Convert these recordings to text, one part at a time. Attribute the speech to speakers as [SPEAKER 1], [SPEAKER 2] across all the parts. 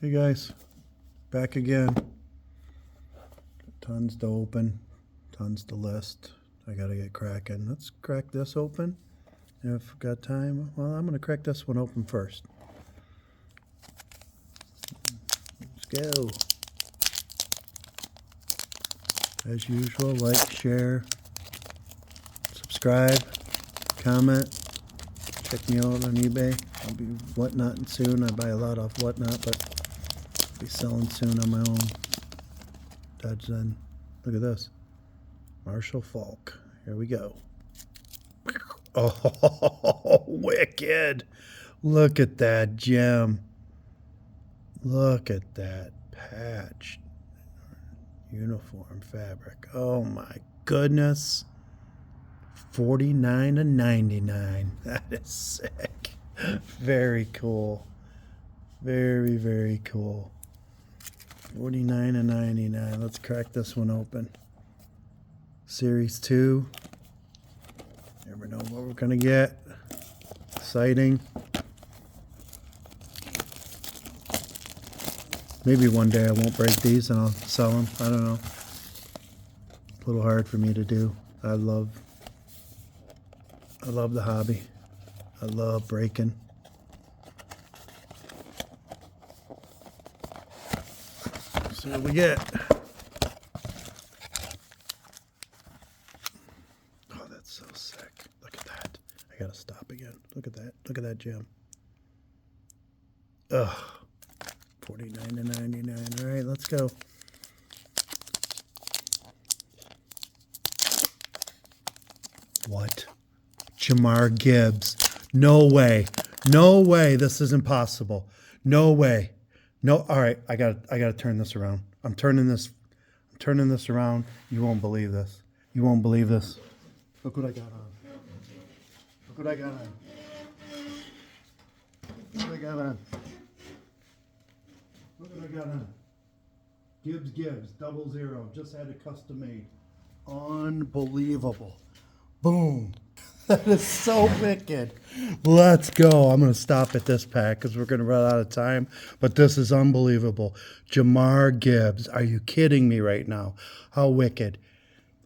[SPEAKER 1] Hey guys, back again. Tons to open, tons to list. I gotta get cracking. Let's crack this open. If I've got time, well, I'm gonna crack this one open first. Let's go. As usual, like, share, subscribe, comment. Check me out on eBay. I'll be whatnotting soon. I buy a lot off whatnot, but I'll be selling soon on my own. Dodge Zen. Look at this. Marshall Falk. Here we go. Oh, wicked. Look at that gem. Look at that patch. Uniform fabric. Oh my goodness. 49 to 99. That is sick. Very cool. Very, very cool. 49 and 99. Let's crack this one open. Series 2. Never know what we're going to get. Exciting. Maybe one day I won't break these and I'll sell them. I don't know. A little hard for me to do. I love the hobby. I love breaking. See what we get. Oh, that's so sick. Look at that. I gotta stop again. Look at that. Look at that gem. Ugh. 49 to 99. All right, let's go. What? Jamar Gibbs. No way. No way. This is impossible. No way. No. All right. I gotta turn this around. I'm turning this around. You won't believe this. You won't believe this. Look what I got on. Look what I got on. Look what I got on. Look what I got on. Gibbs 00. Just had it custom made. Unbelievable. Boom. That is so wicked. Let's go. I'm going to stop at this pack because we're going to run out of time. But this is unbelievable. Jamar Gibbs. Are you kidding me right now? How wicked.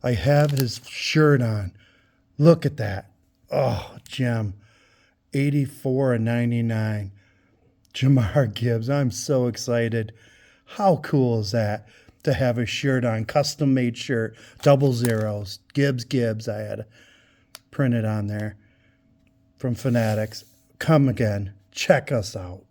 [SPEAKER 1] I have his shirt on. Look at that. Oh, gem. 84 and 99. Jamar Gibbs. I'm so excited. How cool is that to have a shirt on? Custom made shirt. 00. Gibbs. I had printed on there from Fanatics. Come again. Check us out.